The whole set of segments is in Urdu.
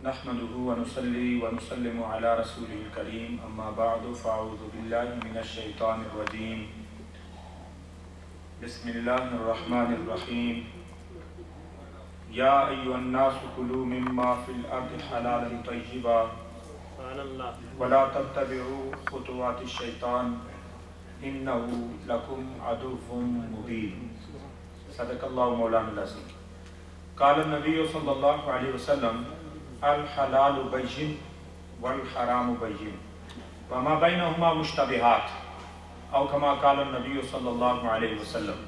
نحمده ونصلي ونسلم على رسوله الكريم اما بعد فاعوذ بالله من الشيطان الرجيم بسم الله الرحمن الرحيم يا أيها الناس كلوا مما في الأرض حلالا طيبا ولا تتبعوا خطوات الشيطان إنه لكم عدو مبين صدق الله مولانا العظيم قال النبي صلى الله عليه وسلم الحلال بين والحرام بين وما بينهما مشتبهات او كما قال النبی صلی اللہ علیہ وسلم۔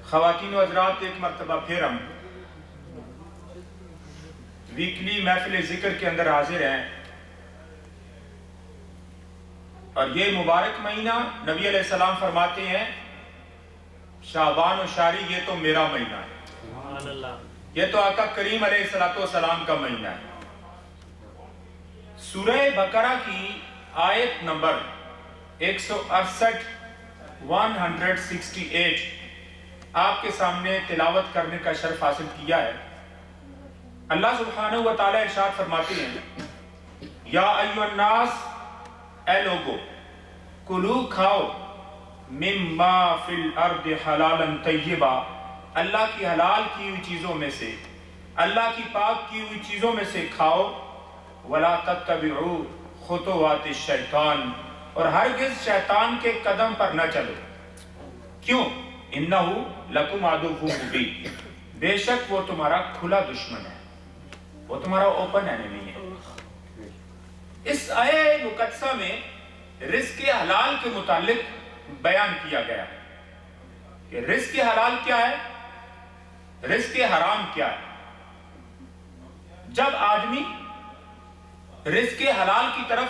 خواتین و حضرات، ایک مرتبہ پھر ہم ویکلی محفل ذکر کے اندر حاضر ہیں، اور یہ مبارک مہینہ نبی علیہ السلام فرماتے ہیں شعبان و شاری یہ تو میرا مہینہ ہے، یہ تو آقا کریم علیہ السلام کا مہینہ ہے۔ سورہ بقرہ کی آیت نمبر 168 آپ کے سامنے تلاوت کرنے کا شرف حاصل کیا ہے۔ اللہ سبحانہ و تعالی ارشاد فرماتے ہیں یا ایھا الناس، اے لوگو، کلو کھاؤ، مما فی الارض حلالا طیبا، اللہ کی حلال کی ہوئی چیزوں میں سے، اللہ کی پاک کی ہوئی چیزوں میں سے کھاؤ، ولا تتبعوا خطوات الشیطان، اور ہرگز شیطان کے قدم پر نہ چلو۔ کیوں؟ انہو لکم عدو مبین، بے شک وہ تمہارا کھلا دشمن ہے، وہ تمہارا اوپن انیمی ہے۔ اس آیہ مقدسہ میں رزق حلال کے متعلق بیان کیا گیا ہے کہ رزق حلال کیا ہے، رزق حرام کیا ہے۔ جب آدمی رزق حلال کی طرف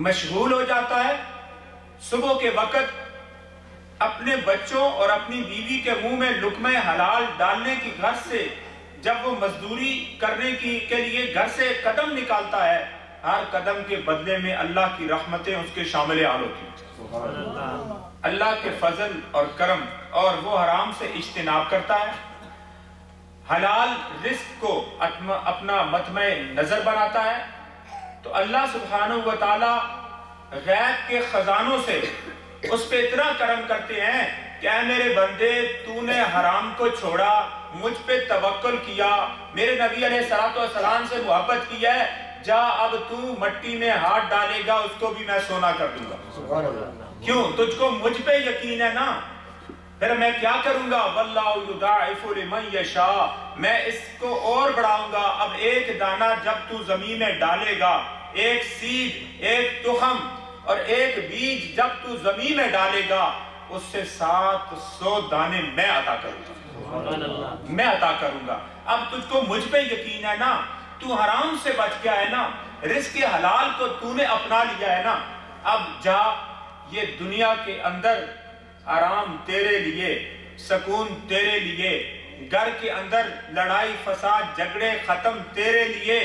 مشغول ہو جاتا ہے، صبح کے وقت اپنے بچوں اور اپنی بیوی کے منہ میں لقمہ حلال ڈالنے کی غرض سے جب وہ مزدوری کرنے کے لیے گھر سے قدم نکالتا ہے، ہر قدم کے بدلے میں اللہ کی رحمتیں اس کے شامل حال ہوتی ہیں، اللہ کے فضل اور کرم، اور وہ حرام سے اجتناب کرتا ہے، حلال رزق کو اپنا مطمع نظر بناتا ہے، تو اللہ سبحانہ و تعالی غیب کے خزانوں سے اس پہ اتنا کرم کرتے ہیں کہ اے میرے بندے، تو نے حرام کو چھوڑا، مجھ پہ توکل کیا، میرے نبی علیہ السلام سے محبت کی ہے، جا اب تو مٹی میں ہاتھ ڈالے گا اس کو بھی میں سونا کر دوں گا۔ کیوں؟ تجھ کو مجھ پہ یقین ہے نا، پھر میں کیا کروں گا؟ واللہ یضاعف لمن یشاء، میں اس کو اور بڑھاؤں گا۔ اب ایک دانہ جب تو زمین میں ڈالے گا، ایک سیڈ، ایک تخم اور ایک بیج جب تو زمین میں ڈالے گا، اس سے 700 دانے میں عطا کروں گا، میں عطا کروں گا۔ اب تجھ کو مجھ پہ یقین ہے نا، تو حرام سے بچ گیا ہے نا، رزق حلال کو تو نے اپنا لیا ہے نا، اب جا، یہ دنیا کے اندر آرام تیرے لیے، سکون تیرے لیے، گھر کے اندر لڑائی فساد جھگڑے ختم تیرے لیے،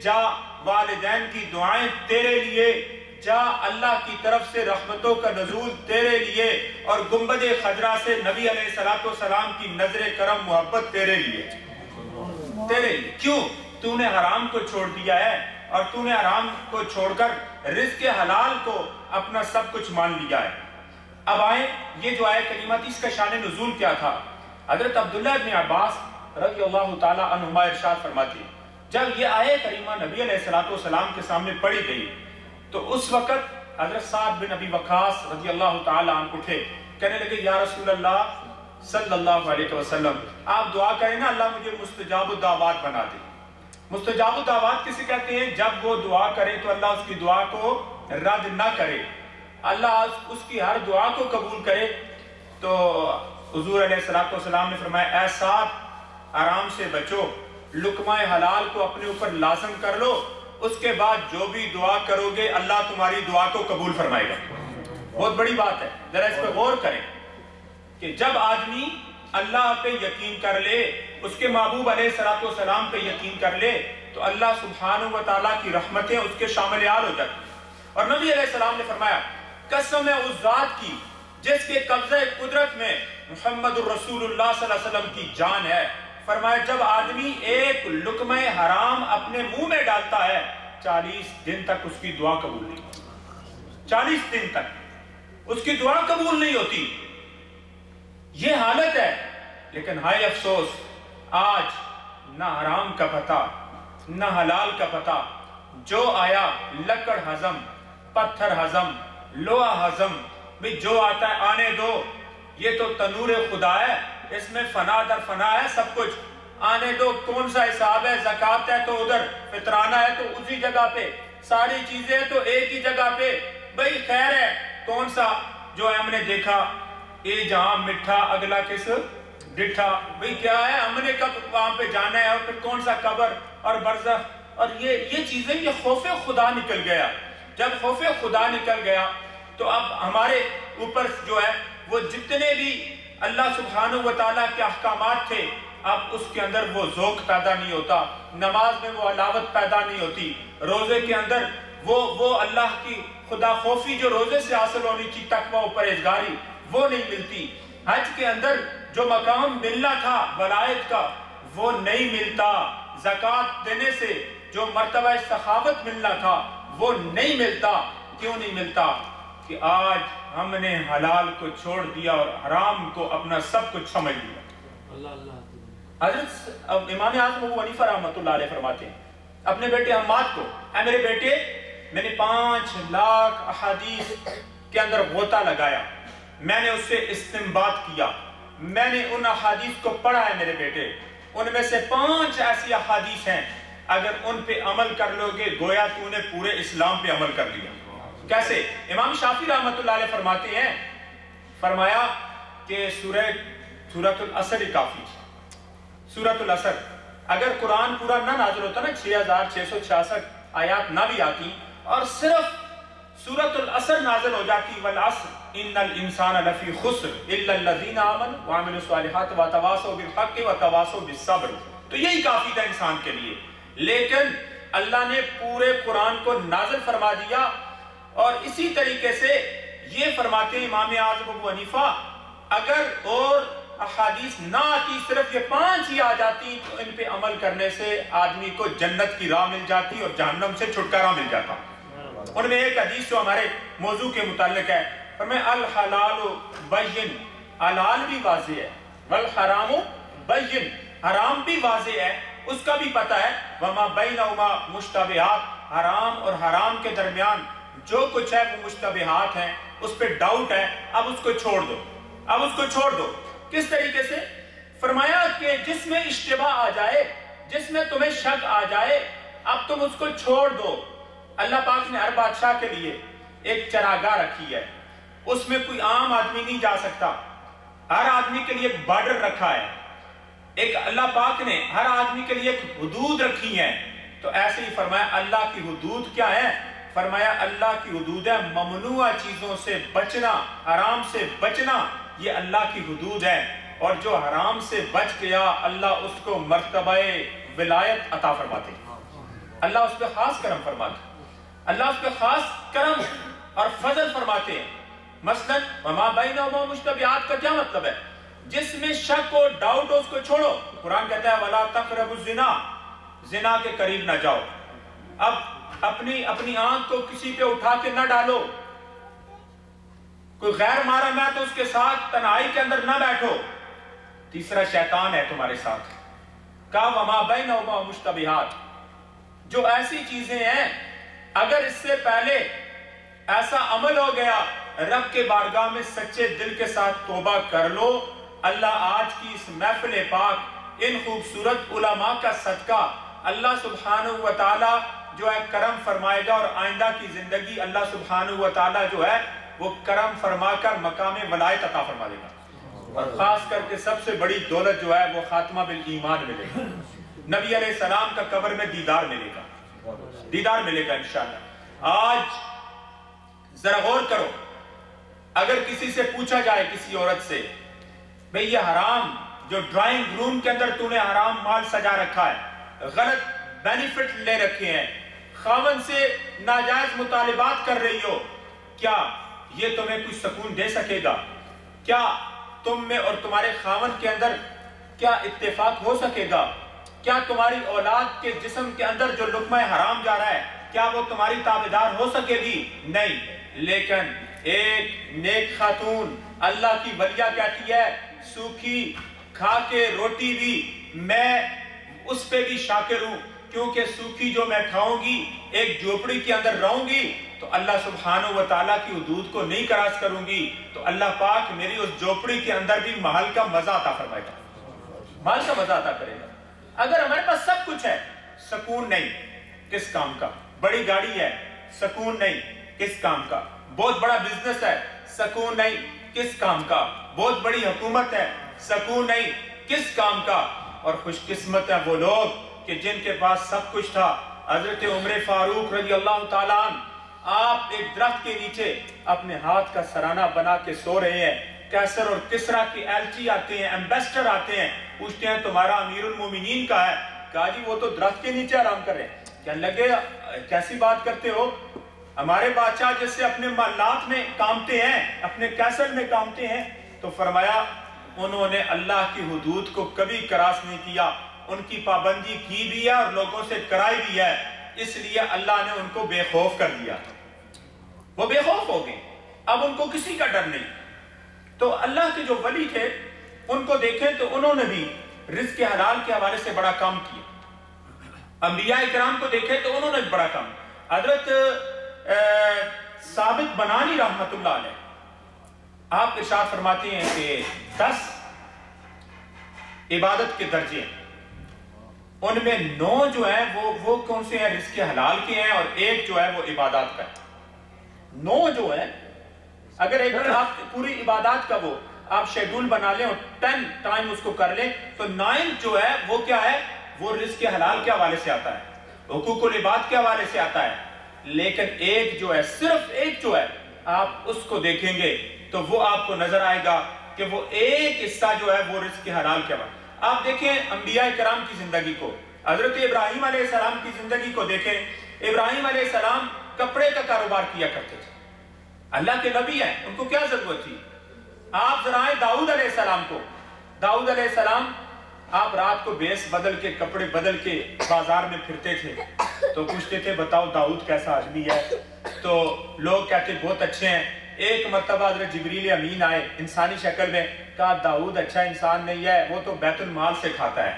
جا والدین کی دعائیں تیرے لیے، جا اللہ کی طرف سے رحمتوں کا نزول تیرے لیے، اور گنبد خضرا سے نبی علیہ السلام کی نظر کرم محبت تیرے لیے، تیرے لیے۔ کیوں؟ تو نے حرام کو چھوڑ دیا ہے، اور تو نے حرام کو چھوڑ کر رزق حلال کو اپنا سب کچھ مان لیا ہے۔ اب آئیں، یہ جو آیہ کریمہ تھی اس کا شان نزول کیا تھا؟ حضرت عبداللہ ابن عباس رضی اللہ تعالی عنہما ارشاد فرماتے ہیں جب یہ آیہ کریمہ نبی علیہ السلام کے سامنے پڑھی گئی تو اس وقت حضرت سعد بن ابی وقاص رضی اللہ تعالی عنہ اٹھے، کہنے لگے یا رسول اللہ صلی اللہ علیہ وسلم، آپ دعا کریں نا اللہ مجھے مستجاب الدعوات بنا دے۔ مستجاب الدعوات کسے کہتے ہیں؟ جب وہ دعا کرے تو اللہ اس کی دعا کو رد نہ کرے، اللہ اس کی ہر دعا کو قبول کرے۔ تو حضور علیہ السلام نے فرمایا اے سعد، آرام سے بچو، لقمہ حلال کو اپنے اوپر لازم کر لو، اس کے بعد جو بھی دعا کرو گے اللہ تمہاری دعا کو قبول فرمائے گا۔ بہت بڑی بات ہے، ذرا اس پہ غور کریں کہ جب آدمی اللہ پہ یقین کر لے، اس کے محبوب علیہ السلام پہ یقین کر لے، تو اللہ سبحانہ و تعالیٰ کی رحمتیں اس کے شامل حال ہو جاتی۔ اور نبی علیہ السلام نے فرمایا قسم ہے اس ذات کی جس کے قبضہ قدرت میں محمد الرسول اللہ صلی اللہ علیہ وسلم کی جان ہے، فرمایا جب آدمی ایک لقمہ حرام اپنے منہ میں ڈالتا ہے 40 دن تک اس کی دعا قبول نہیں ہوتی، 40 دن تک اس کی دعا قبول نہیں ہوتی. یہ حالت ہے. لیکن ہائے افسوس، آج نہ حرام کا پتہ نہ حلال کا پتہ. جو آیا لکڑ ہضم، پتھر ہضم، لوہا ہضم، بھی جو آتا ہے آنے دو. یہ تو تنور خدا ہے، اس میں فنا در فنا ہے، سب کچھ آنے دو. کون سا حساب ہے؟ زکوٰۃ ہے تو ادھر، فطرانہ ہے تو اسی جگہ پہ، ساری چیزیں تو ایک ہی جگہ پہ. بھئی خیر ہے، کون سا جو ہے ہم نے دیکھا اے جہاں مٹھا اگلا کس ڈٹھا. بھئی کیا ہے، ہم نے کب وہاں پہ جانا ہے، اور پھر کون سا قبر اور برزخ. اور یہ چیزیں، یہ خوف خدا نکل گیا. جب خوف خدا نکل گیا تو اب ہمارے اوپر جو ہے وہ جتنے بھی اللہ سبحانہ و تعالیٰ کے احکامات تھے، اب اس کے اندر وہ ذوق پیدا نہیں ہوتا، نماز میں وہ علاوت پیدا نہیں ہوتی، روزے کے اندر وہ اللہ کی خدا خوفی جو روزے سے حاصل ہونی تھی، تقویٰ و پرہیزگاری، وہ نہیں ملتی. حج کے اندر جو مقام ملنا تھا ولایت کا وہ نہیں ملتا. زکوٰۃ دینے سے جو مرتبہ سخاوت ملنا تھا وہ نہیں ملتا. کیوں نہیں ملتا؟ کہ آج ہم نے حلال کو چھوڑ دیا اور حرام کو اپنا سب کچھ سمجھ لیا. حضرت امام اعظم ابو حنیفہ رحمۃ اللہ علیہ فرماتے ہیں اپنے بیٹے حماد کو، اے میرے بیٹے، میں نے 5 لاکھ احادیث کے اندر غوطہ لگایا، میں نے اس سے استنباط کیا، میں نے ان احادیث کو پڑھا ہے میرے بیٹے. ان میں سے 5 ایسی احادیث ہیں اگر ان پہ عمل کر لو گے گویا تو نے پورے اسلام پہ عمل کر لیا. کیسے؟ امام شافعی رحمۃ اللہ علیہ فرماتے ہیں، فرمایا کہ سورۃ العصر کافی. سورۃ العصر اگر قرآن پورا نہ نازل ہوتا نا، 6666 آیات نہ بھی آتی اور صرف سورۃ العصر نازل ہو جاتی، والعصر ان الانسان لفی خسر الا الذین آمنوا وعملوا الصالحات وتواصوا بالحق وتواصوا بالصبر، تو یہی کافی تھا انسان کے لیے. لیکن اللہ نے پورے قرآن کو نازل فرما دیا. اور اسی طریقے سے یہ فرماتے ہیں امام اعظم ابو حنیفہ، اگر اور احادیث نہ آتی، صرف یہ 5 ہی آ جاتی، تو ان پہ عمل کرنے سے آدمی کو جنت کی راہ مل جاتی اور جہنم سے چھٹکارا مل جاتا. ان میں ایک حدیث جو ہمارے موضوع کے متعلق ہے، فرمایا الحلال بین، حلال بھی واضح ہے، والحرام بین، حرام بھی واضح ہے، اس کا بھی پتہ ہے، وما بینہما مشتبہات، حرام اور حرام کے درمیان جو کچھ ہے وہ مشتبہات ہیں، اس پہ ڈاؤٹ ہے، اب اس کو چھوڑ دو، اب اس کو چھوڑ دو. کس طریقے سے؟ فرمایا کہ جس میں اشتباہ آ جائے، جس میں تمہیں شک آ جائے، اب تم اس کو چھوڑ دو. اللہ پاک نے ہر بادشاہ کے لیے ایک چراگاہ رکھی ہے، اس میں کوئی عام آدمی نہیں جا سکتا، ہر آدمی کے لیے ایک بارڈر رکھا ہے، ایک اللہ پاک نے ہر آدمی کے لیے ایک حدود رکھی ہیں. تو ایسے ہی فرمایا اللہ کی حدود کیا ہے؟ فرمایا اللہ کی حدود ہے ممنوع چیزوں سے بچنا، حرام سے بچنا، یہ اللہ کی حدود ہے. اور جو حرام سے بچ گیا اللہ اس کو مرتبہ ولایت عطا فرماتے ہیں، اللہ اس پہ خاص کرم فرماتے ہیں، اللہ اس پہ خاص کرم اور فضل فرماتے ہیں. مثلا وما بینہما مشتبہات کا کیا مطلب ہے؟ جس میں شک ہو، ڈاؤٹ ہو، اس کو چھوڑو. قرآن کہتا ہے ولا تقربوا الزنا، زنا کے قریب نہ جاؤ. اب اپنی آنکھ کو کسی پہ اٹھا کے نہ ڈالو، کوئی غیر محرم ہے تو اس کے ساتھ تنہائی کے اندر نہ بیٹھو. تیسرا شیطان ہے تمہارے ساتھ. کہا وما بینہما مشتبہات، جو ایسی چیزیں ہیں اگر اس سے پہلے ایسا عمل ہو گیا، رب کے بارگاہ میں سچے دل کے ساتھ توبہ کر لو. اللہ آج کی اس محفل پاک، ان خوبصورت علماء کا صدقہ اللہ سبحانہ و تعالی جو ہے کرم فرمائے گا، اور آئندہ کی زندگی اللہ سبحانہ و تعالی جو ہے وہ کرم فرما کر مقام ولایت عطا فرما دے گا. اور خاص کر کے سب سے بڑی دولت جو ہے وہ خاتمہ بالایمان ملے گا. نبی علیہ السلام کا قبر میں دیدار ملے گا، دیدار ملے گا انشاءاللہ. آج ذرا غور کرو، اگر کسی سے پوچھا جائے کسی عورت سے، بھئی یہ حرام جو ڈرائنگ روم کے اندر تو نے حرام مال سجا رکھا ہے، غلط بینیفٹ لے رکھے ہیں، خاوند سے ناجائز مطالبات کر رہی ہو، کیا یہ تمہیں کچھ سکون دے سکے گا؟ کیا تم میں اور تمہارے خاوند کے اندر کیا اتفاق ہو سکے گا؟ کیا تمہاری اولاد کے جسم کے اندر جو لقمہ حرام جا رہا ہے کیا وہ تمہاری تابعدار ہو سکے گی؟ نہیں، لیکن ایک نیک خاتون اللہ کی ولیہ کہتی ہے سوکھی کھا کے روٹی بھی میں اس پہ بھی شاکر ہوں، کیونکہ سوکھی جو میں کھاؤں گی ایک جھوپڑی کے اندر رہوں گی تو اللہ سبحانہ و تعالیٰ کی حدود کو نہیں کراس کروں گی، تو اللہ پاک میری اس جھوپڑی کے اندر بھی محل کا مزہ عطا فرمائے گا، محل کا مزہ عطا کرے گا۔ اگر ہمارے پاس سب کچھ ہے، سکون نہیں، کس کام کا؟ بڑی گاڑی ہے، سکون نہیں، کس کام کا؟ بہت بڑا بزنس ہے، سکون نہیں، کس کام کا؟ بہت بڑی حکومت ہے، سکون نہیں، کس کام کا؟ اور خوش قسمت ہیں وہ لوگ کہ جن کے پاس سب کچھ تھا۔ حضرت عمر فاروق رضی اللہ تعالیٰ عنہ آپ ایک درخت کے نیچے اپنے ہاتھ کا سرانہ بنا کے سو رہے ہیں، کیسر اور کسرا کی ایلچی آتے ہیں، ایمبیسڈر آتے ہیں، پوچھتے ہیں تمہارا امیر المومنین کا ہے؟ کہا جی وہ تو درخت کے نیچے آرام کر رہے ہیں۔ کہنے لگے کیسی بات کرتے ہو؟ ہمارے بادشاہ جیسے اپنے محلات میں کامتے ہیں، اپنے کیسل میں کامتے ہیں۔ تو فرمایا انہوں نے اللہ کی حدود کو کبھی کراس نہیں کیا، ان کی پابندی کی بھی ہے اور لوگوں سے کرائی بھی ہے، اس لیے اللہ نے ان کو بے خوف کر دیا، وہ بے خوف ہو گئے، اب ان کو کسی کا ڈر نہیں۔ تو اللہ کے جو ولی تھے ان کو دیکھیں تو انہوں نے بھی رزق حلال کے حوالے سے بڑا کام کیا۔ انبیاء کرام کو دیکھیں تو انہوں نے بھی بڑا کام۔ حضرت ثابت بنانی رحمت اللہ علیہ آپ ارشاد فرماتے ہیں کہ 10 عبادت کے درجے ہیں، ان میں 9 جو ہیں وہ کون سے ہیں؟ رزق حلال کے ہیں، اور ایک جو ہے وہ عبادات کا ہے۔ 9 جو ہیں اگر ایک آپ پوری عبادات کا آپ شیڈول بنا لیں اور 10 ٹائم اس کو کر لیں تو 9 جو ہے وہ کیا ہے؟ وہ رزق حلال کے حوالے سے آتا ہے، حقوق العباد کے حوالے سے آتا ہے۔ لیکن ایک جو ہے، صرف ایک جو ہے، آپ اس کو دیکھیں گے تو وہ آپ کو نظر آئے گا کہ وہ ایک حصہ جو ہے وہ رزق حلال کے حوالے۔ آپ دیکھیں انبیاء کرام کی زندگی کو، حضرت ابراہیم علیہ السلام کی زندگی کو دیکھیں۔ ابراہیم علیہ السلام کپڑے کا کاروبار کیا کرتے تھے، اللہ کے نبی ہیں، ان کو کیا ضرورت تھی؟ آپ ذرائیں داؤد علیہ السلام کو، داؤد علیہ السلام آپ رات کو بیس بدل کے کپڑے بدل کے بازار میں پھرتے تھے تو پوچھتے تھے بتاؤ داؤد کیسا آدمی ہے؟ تو لوگ کہتے بہت اچھے ہیں۔ ایک مرتبہ حضرت جبریل امین آئے انسانی شکل میں، کہا داؤد اچھا انسان نہیں ہے، وہ تو بیت المال سے کھاتا ہے۔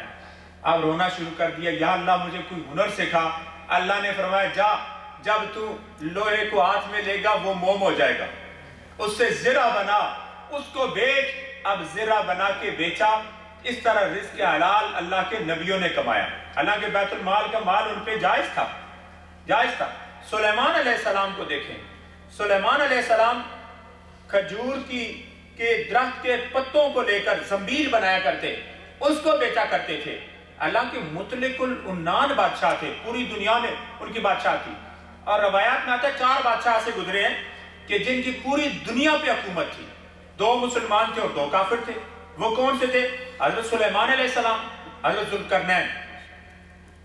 اب رونا شروع کر دیا، یا اللہ مجھے کوئی ہنر سکھا۔ اللہ نے فرمایا جا، جب تو لوہے کو ہاتھ میں لے گا وہ موم ہو جائے گا، اس سے زرہ بنا، اس کو بیچ۔ اب زرہ بنا کے بیچا۔ اس طرح رزق حلال اللہ کے نبیوں نے کمایا، اللہ کے بیت المال کا مال ان پہ جائز تھا، جائز تھا۔ سلیمان علیہ السلام کو دیکھیں، سلیمان علیہ السلام کھجور کے درخت کے پتوں کو لے کر زنبیل بنایا کرتے، اس کو بیچا کرتے تھے۔ اللہ کے مطلق العنان بادشاہ تھے، پوری دنیا میں ان کی بادشاہ تھی۔ اور روایات میں آتا ہے 4 بادشاہ سے گزرے ہیں کہ جن کی پوری دنیا پہ حکومت تھی، 2 مسلمان تھے اور 2 کافر تھے۔ وہ کون سے تھے؟ حضرت سلیمان علیہ السلام، حضرت ذوالقرنین۔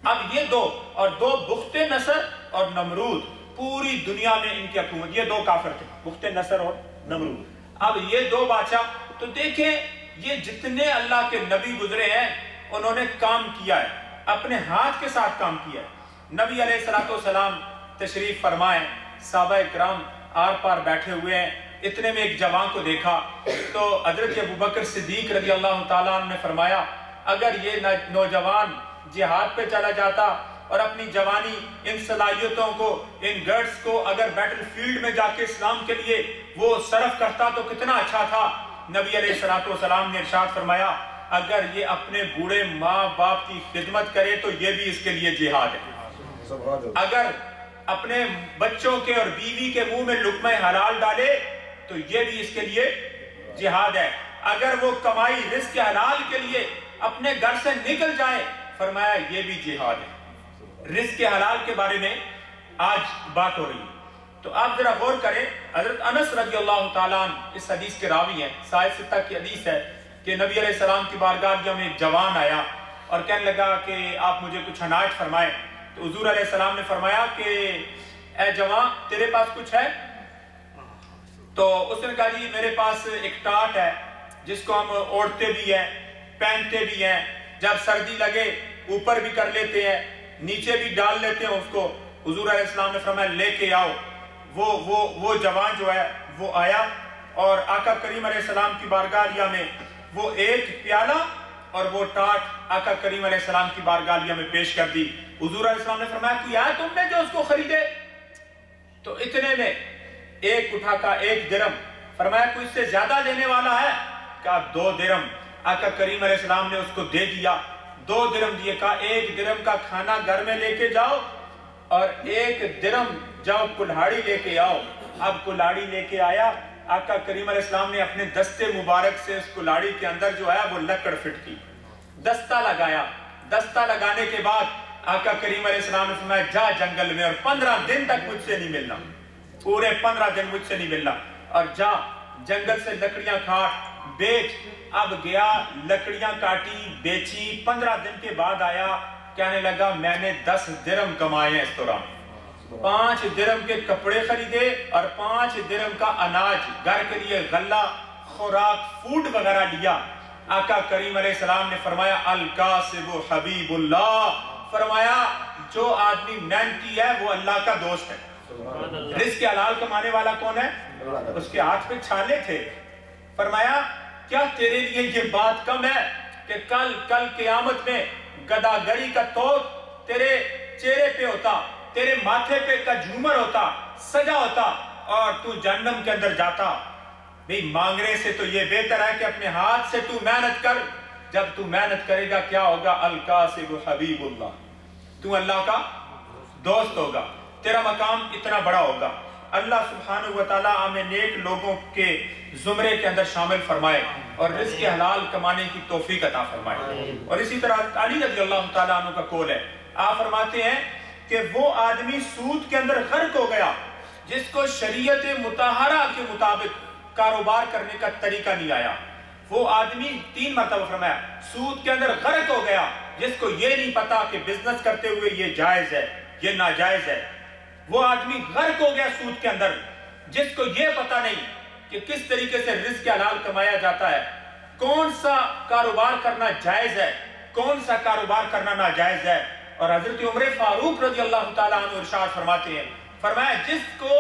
اب یہ 2 اور 2 بخت نصر اور نمرود، پوری دنیا میں ان کی حکومت، یہ 2 کافر تھے، بخت نصر اور نمرود۔ اب یہ 2 بادشاہ، تو دیکھیں یہ جتنے اللہ کے نبی گزرے ہیں انہوں نے کام کیا ہے، اپنے ہاتھ کے ساتھ کام کیا ہے۔ نبی علیہ السلام تشریف فرمائیں، صحابہ کرام آر پار بیٹھے ہوئے ہیں، اتنے میں ایک جوان کو دیکھا تو حضرت ابوبکر صدیق رضی اللہ تعالیٰ عنہ نے فرمایا اگر یہ نوجوان جہاد پہ چلا جاتا اور اپنی جوانی ان صلاحیتوں کو، ان گرڈز کو اگر بیٹل فیلڈ میں جا کے اسلام کے لیے وہ صرف کرتا تو کتنا اچھا تھا۔ نبی علیہ السلام نے ارشاد فرمایا اگر یہ اپنے بوڑھے ماں باپ کی خدمت کرے تو یہ بھی اس کے لیے جہاد ہے، اگر اپنے بچوں کے اور بیوی کے منہ میں لقمہ حلال ڈالے تو یہ بھی اس کے لیے جہاد ہے، اگر وہ کمائی رزق حلال کے لیے اپنے گھر سے نکل جائے فرمایا یہ بھی جہاد ہے۔ رزق حلال کے بارے میں آج بات ہو رہی ہے تو آپ ذرا غور کریں۔ حضرت انس رضی اللہ تعالیٰ عنہ اس حدیث کے راوی ہیں، صحیح 6 کی حدیث ہے کہ نبی علیہ السلام کی بارگاہ میں ایک جوان آیا اور کہنے لگا کہ آپ مجھے کچھ عنایت فرمائیں، تو حضور علیہ السلام نے فرمایا کہ اے جوان تیرے پاس کچھ ہے؟ تو اس نے کہا جی میرے پاس ایک ٹاٹ ہے جس کو ہم اوڑھتے بھی ہیں، پہنتے بھی ہیں، جب سردی لگے اوپر بھی کر لیتے ہیں، نیچے بھی ڈال لیتے ہیں اس کو۔ حضور علیہ السلام نے فرمایا لے کے آؤ۔ وہ جوان جو ہے وہ آیا اور آقا کریم علیہ السلام کی بارگاہ عالیہ میں وہ ایک پیالہ اور وہ ٹاٹ آقا کریم علیہ السلام کی بارگاہ عالیہ میں پیش کر دی۔ حضور علیہ السلام نے فرمایا کوئی آیا تم نے جو اس کو خریدے؟ تو اتنے میں ایک اٹھا کا 1 درم، فرمایا کوئی اس سے زیادہ دینے والا ہے؟ کہا 2 درم۔ آقا کریم علیہ السلام نے اس کو دے دیا، 2 درم دیے، کہا 1 درم کا کھانا گھر میں لے کے جاؤ اور 1 درم جاؤ کلہاڑی لے کے آؤ۔ اب کلہاڑی لے کے آیا، آقا کریم علیہ السلام نے اپنے دستے مبارک سے اس کلہاڑی کے اندر جو ہے وہ لکڑ فٹ کی، دستہ لگایا۔ دستہ لگانے کے بعد آقا کریم علیہ السلام نے فرمایا جا جنگل میں اور 15 دن تک مجھ سے نہیں ملنا، پورے 15 دن مجھ سے نہیں ملنا، اور جا جنگل سے لکڑیاں کاٹ بیچ۔ اب گیا، لکڑیاں کاٹی بیچی، 15 دن کے بعد آیا، کہنے لگا میں نے 10 درم کمائے ہیں اس دوران، 5 درم کے کپڑے خریدے اور 5 درم کا اناج گھر کے لیے غلہ خوراک فوڈ وغیرہ لیا۔ آقا کریم علیہ السلام نے فرمایا الکاسب حبیب اللہ، فرمایا جو آدمی محنتی ہے وہ اللہ کا دوست ہے۔ رزق حلال کمانے والا کون ہے؟ اس کے ہاتھ پہ چھالے تھے۔ فرمایا کیا تیرے لیے یہ بات کم ہے کہ کل قیامت میں گداگری کا توت تیرے چہرے پہ ہوتا، تیرے ماتھے پہ کا جھومر ہوتا، سجا ہوتا اور تو جہنم کے اندر جاتا؟ بھئی مانگنے سے تو یہ بہتر ہے کہ اپنے ہاتھ سے تو محنت کر۔ جب تو محنت کرے گا کیا ہوگا؟ الکاسب حبیب اللہ، تو اللہ کا دوست ہوگا، تیرا مقام اتنا بڑا ہوگا۔ اللہ سبحانہ وتعالیٰ ہمیں نیک لوگوں کے زمرے کے اندر شامل فرمائے اور رزق حلال کمانے کی توفیق عطا فرمائے۔ اور اسی طرح علی رضی اللہ تعالیٰ عنہ کا قول ہے، آپ فرماتے ہیں کہ وہ آدمی سود کے اندر غرق ہو گیا جس کو شریعت مطہرہ کے مطابق کاروبار کرنے کا طریقہ نہیں آیا۔ وہ آدمی 3 مرتبہ فرمایا سود کے اندر غرق ہو گیا جس کو یہ نہیں پتا کہ بزنس کرتے ہوئے یہ جائز ہے یہ ناجائز ہے۔ وہ آدمی غرق ہو گیا سود کے اندر جس کو یہ پتا نہیں کہ کس طریقے سے رزق حلال کمایا جاتا ہے، کون سا کاروبار کرنا جائز ہے، کون سا کاروبار کرنا ناجائز ہے۔ اور حضرت عمر فاروق رضی اللہ تعالیٰ عنہ ارشاد فرماتے ہیں، فرمایا جس کو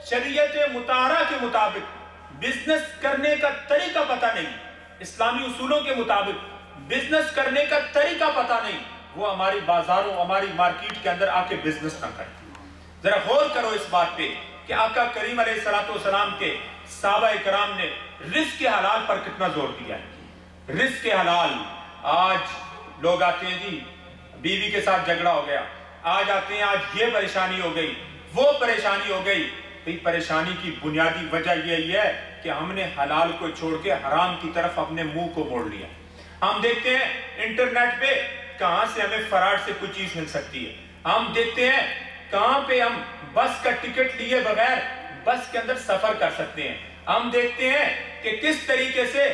شریعت مطہرہ کے مطابق بزنس کرنے کا طریقہ پتا نہیں، اسلامی اصولوں کے مطابق بزنس کرنے کا طریقہ پتا نہیں، وہ ہماری بازاروں ہماری مارکیٹ کے اندر آ کے بزنس نہ کرے۔ ذرا غور کرو اس بات پہ کہ آقا کریم علیہ السلام کے صحابہ کرام نے رزق حلال پر کتنا زور دیا ہے۔ رزق حلال، آج لوگ آتے ہیں جی بیوی کے ساتھ جھگڑا ہو گیا، آج آتے ہیں آج یہ پریشانی ہو گئی وہ پریشانی ہو گئی۔ پریشانی کی بنیادی وجہ یہی ہے کہ ہم نے حلال کو چھوڑ کے حرام کی طرف اپنے منہ کو موڑ لیا۔ ہم دیکھتے ہیں انٹرنیٹ پہ کہاں سے ہمیں فراڈ سے کوئی چیز مل سکتی ہے، ہم دیکھتے ہیں کہاں پہ ہم بس کا ٹکٹ لیے بغیر بس کے اندر سفر کر سکتے ہیں، ہم دیکھتے ہیں کہ کس طریقے سے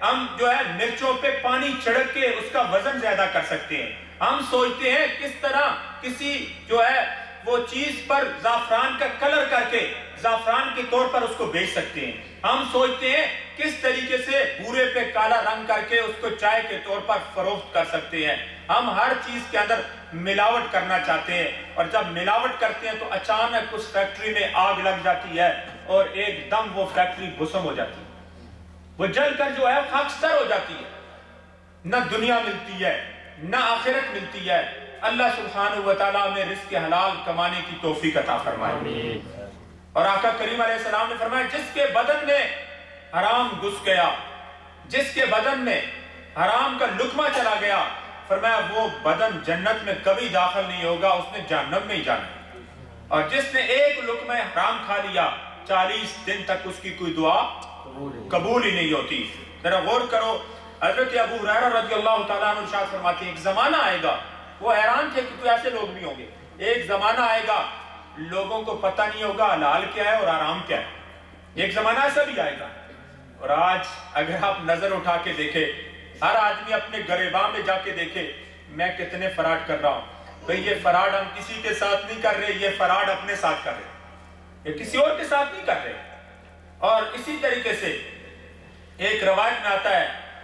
ہم جو ہے مرچوں پہ پانی چھڑک کے اس کا وزن زیادہ کر سکتے ہیں، ہم سوچتے ہیں کس طرح کسی جو ہے وہ چیز پر زعفران کا کلر کر کے زعفران کے طور پر اس کو بیچ سکتے ہیں، ہم سوچتے ہیں کس طریقے سے بھورے پہ کالا رنگ کر کے اس کو چائے کے طور پر فروخت کر سکتے ہیں۔ ہم ہر چیز کے اندر ملاوٹ کرنا چاہتے ہیں، اور جب ملاوٹ کرتے ہیں تو اچانک اس فیکٹری میں آگ لگ جاتی ہے اور ایک دم وہ فیکٹری بھسم ہو جاتی ہے، وہ جل کر جو ہے خاکستر ہو جاتی ہے، نہ دنیا ملتی ہے نہ آخرت ملتی ہے۔ اللہ سبحانہ وتعالیٰ میں رزق حلال کمانے کی توفیق عطا فرمائے۔ اور آقا کریم علیہ السلام نے فرمایا جس کے بدن میں حرام گھس گیا، جس کے بدن میں حرام کا لقمہ چلا گیا، فرمایا وہ بدن جنت میں کبھی داخل نہیں ہوگا، اس نے جہنم میں ہی جانا۔ اور جس نے ایک لقمہ حرام کھا لیا 40 دن تک اس کی کوئی دعا قبول ہی نہیں ہوتی۔ ذرا غور کرو، حضرت ابو ہریرہ رضی اللہ تعالیٰ عنہ ارشاد فرماتے ہیں ایک زمانہ آئے گا، وہ حیران تھے کہ کوئی ایسے لوگ بھی ہوں گے، ایک زمانہ آئے گا لوگوں کو پتہ نہیں ہوگا حلال کیا ہے اور حرام کیا ہے، ایک زمانہ ایسا بھی آئے گا۔ اور آج اگر آپ نظر اٹھا کے دیکھیں، ہر آدمی اپنے گریباں میں جا کے دیکھے میں کتنے فراڈ کر رہا ہوں، بھئی یہ فراڈ ہم کسی کے ساتھ نہیں کر رہے، یہ فراڈ اپنے ساتھ کر رہے، یہ کسی اور کے ساتھ نہیں کر رہے۔ اور اسی طریقے سے ایک روایت میں آتا ہے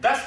10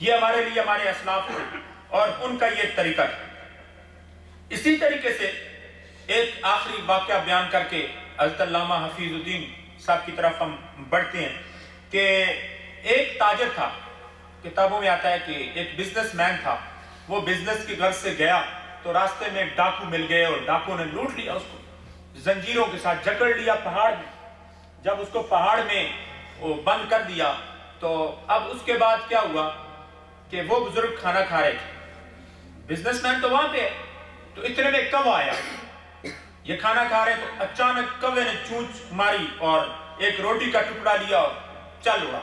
یہ ہمارے لیے ہمارے اسلاف تھے اور ان کا یہ طریقہ تھا. اسی طریقے سے ایک آخری واقعہ بیان کر کے حضرت علامہ حفیظ الدین صاحب کی طرف ہم بڑھتے ہیں کہ ایک تاجر تھا. کتابوں میں آتا ہے کہ ایک بزنس مین تھا. وہ بزنس کی غرض سے گیا تو راستے میں ڈاکو مل گئے اور ڈاکو نے لوٹ لیا اس کو, زنجیروں کے ساتھ جکڑ لیا پہاڑ میں. جب اس کو پہاڑ میں بند کر دیا تو اب اس کے بعد کیا ہوا کہ وہ بزرگ کھانا کھا رہے تھے. بزنس مین تو وہاں پہ ہے, تو اتنے میں کوا آیا. یہ کھانا کھا رہے تو اچانک کوے نے چونچ ماری اور ایک روٹی کا ٹکڑا لیا اور چل اڑا.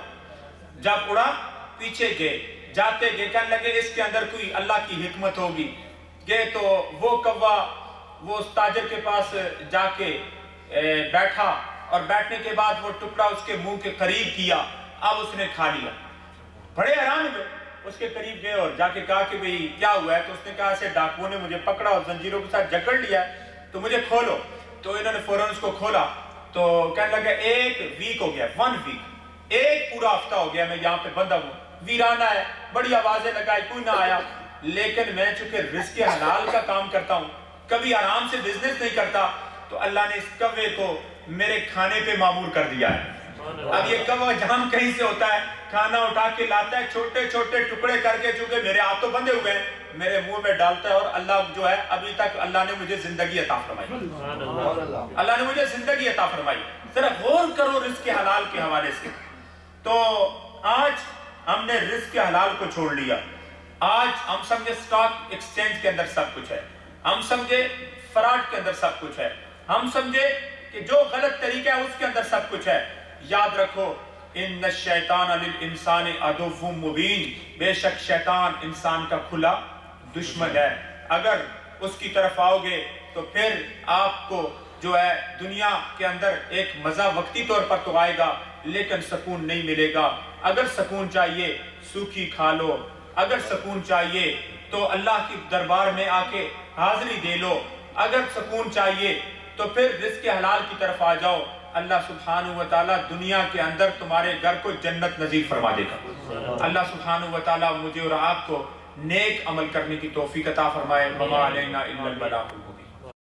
جب اڑا پیچھے گئے, جاتے گئے کہنے لگے اس کے اندر کوئی اللہ کی حکمت ہوگی. گئے تو وہ کوا وہ اس تاجر کے پاس جا کے بیٹھا اور بیٹھنے کے بعد وہ ٹکڑا اس کے منہ کے قریب کیا. اب اس نے کھا لیا. بڑے حیران ہوئے, اس کے قریب گئے اور جا کے کہا کہ بھئی کیا ہوا ہے؟ تو اس نے کہا ایسے ڈاکوؤں نے مجھے پکڑا اور زنجیروں کے ساتھ جکڑ لیا ہے تو مجھے کھولو. تو انہوں نے فوراً اس کو کھولا تو کہنے لگا 1 ویک ہو گیا, 1 ویک, ایک پورا ہفتہ ہو گیا میں یہاں پہ بندہ ہوں, ویرانہ ہے, بڑی آوازیں لگائی, کوئی نہ آیا. لیکن میں چونکہ رزق حلال کا کام کرتا ہوں, کبھی آرام سے بزنس نہیں کرتا, تو اللہ نے اس کوے کو میرے کھانے پہ معمور کر دیا ہے. اب یہ کوا جہاں کہیں سے ہوتا ہے کھانا اٹھا کے لاتا ہے, چھوٹے چھوٹے ٹکڑے کر کے, چونکہ میرے ہاتھوں بندے ہوئے ہیں, میرے منہ میں ڈالتا ہے اور اللہ جو ہے ابھی تک اللہ نے مجھے زندگی عطا فرمائی. اللہ نے مجھے زندگی عطا فرمائی. ذرا غور کرو رزق حلال کے حوالے سے. تو آج ہم نے رزق حلال کو چھوڑ لیا. آج ہم سمجھے سٹاک ایکسچینج کے اندر سب کچھ ہے, ہم سمجھے فراڈ کے اندر سب کچھ ہے, ہم سمجھے کہ جو غلط طریقہ ہے اس کے اندر سب کچھ ہے. یاد رکھو ان الشیطان للانسان عدو مبین, بے شک شیطان انسان کا کھلا دشمن ہے. اگر اس کی طرف آؤ گے تو پھر آپ کو جو ہے دنیا کے اندر ایک مزہ وقتی طور پر تو آئے گا لیکن سکون نہیں ملے گا. اگر سکون چاہیے سوکھی کھا لو, اگر سکون چاہیے تو اللہ کی دربار میں آ کے حاضری دے لو, اگر سکون چاہیے تو پھر رزق حلال کی طرف آ جاؤ. اللہ سبحانہ وتعالی دنیا کے اندر تمہارے گھر کو جنت نصیب فرما دے گا. اللہ سبحانہ وتعالی مجھے اور آپ کو نیک عمل کرنے کی توفیق عطا فرمائے. وما علینا الا البلاغ.